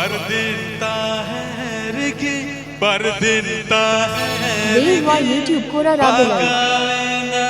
परदिनता है रिकी परदिनता है Wave on YouTube Kora Rabilal.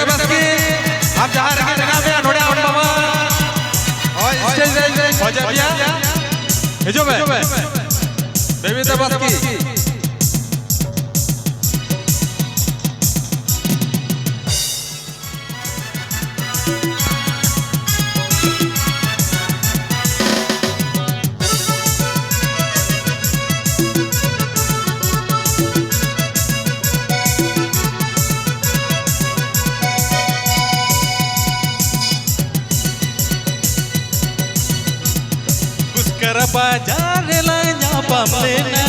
आप जहाँ रखे जगह में अनोड़े आउट बाबा और स्टेज हो जा भैया भेजो मैं बेबी तबस की बाजार लाया पम लेना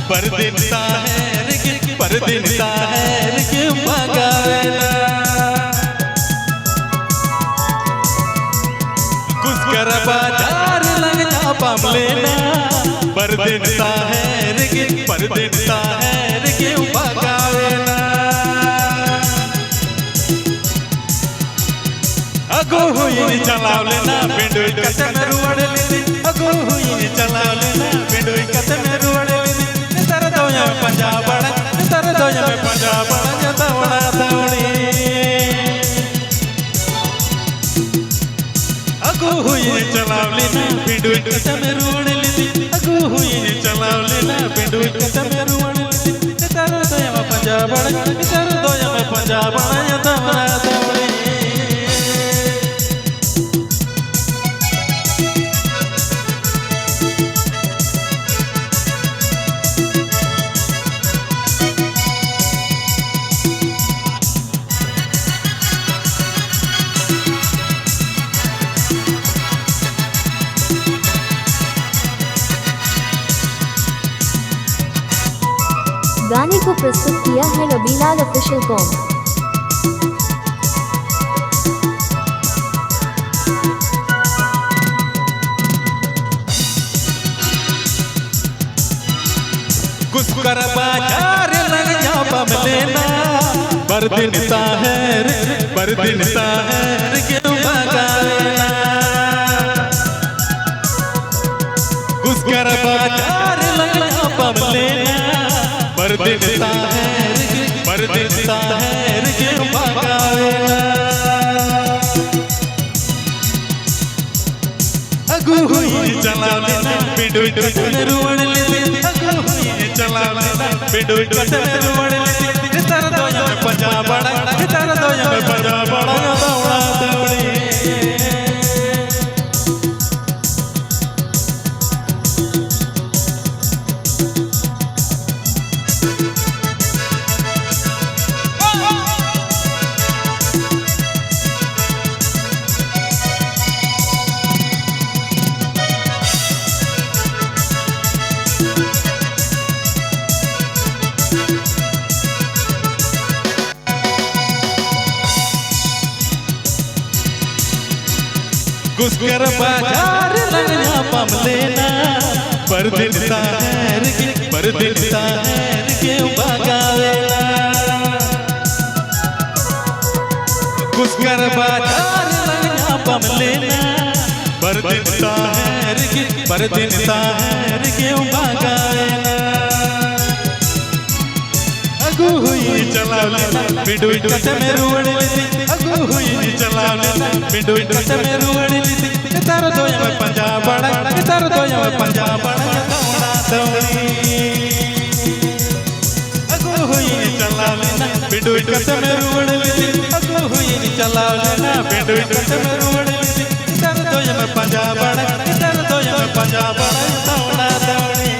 परदिनता है रिकी परदिनता है रिकी मगावेला कुछ बाजार लाया पम लेना परदिनता है रिकी परदिनता है रिकी मगावेला अगो हुई चलाव लेना पिंडोई कटे में रुवड़ लेती अगो हुई चलाव लेना पिंडोई कटे में रुवड़ लेती तेरे दोया में पंजाब बड़ा तेरे दोया में पंजाब बड़ा जता बड़ा दौड़ी अगो हुई चलाव लेना पिंडोई कटे में रुवड़ लेती अगो हुई चलाव लेना पिंडोई कटे में रुवड़ लेती तेरे दोया में पंजाब बड़ा तेरे दोया में पंजाब बड़ा जता बड़ा दौड़ी गाने को प्रस्तुत किया है रबीलाल ऑफिशियल कॉम। कुछ कर बाजार लग जा पम लेना परदिनता है परदिनता है क्यों मगावेला कुछ कर बाजार लग जा पम लेना परदिनता है क्यों मगावेला अगू हुई चलाव लेना पिंडोई कटे में रुवड़ लेती अगू हुई चलाव लेना पिंडोई कटे में रुवड़ लेती तेरे दोया में पंजाब बड़ा तेरे दोया में पंजाब बड़ा दौड़ा दौड़ी घुसकर बाजार लगना पम लेना परदिनता है रिकी परदिनता है क्यों मगावेला घुसकर बाजार लगना पम लेना परदिनता है रिकी परदिनता है क्यों मगावेला अगू हुई चलाव लेना पिंडोई कटे में रुवड़ लेती अगू हुई चलाव लेना पिंडोई कटे में रुवड़ लेती तेरे दोया में पंजाब बड़ा तेरे दोया में पंजाब बड़ा दौड़ा दौड़ी अगू हुई चलाव लेना पिंडोई कटे में रुवड़ लेती अगू हुई चलाव लेना पिंडोई कटे में रुवड़ लेती तेरे दोया में पंजाब बड़ा तेरे दोया में पंजाब बड़ा दौड़ा दौड़ी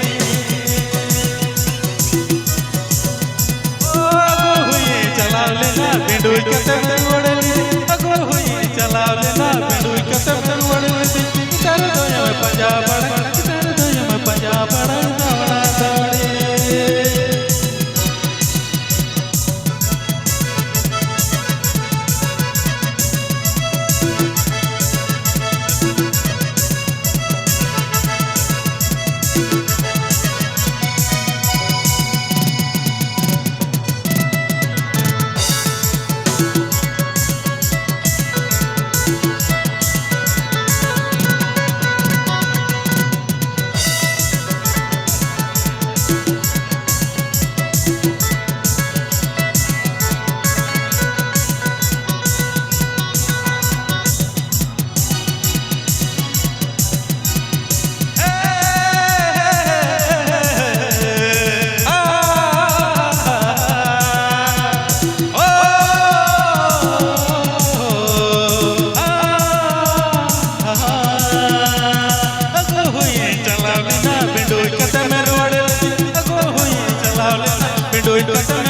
बिंडोई कते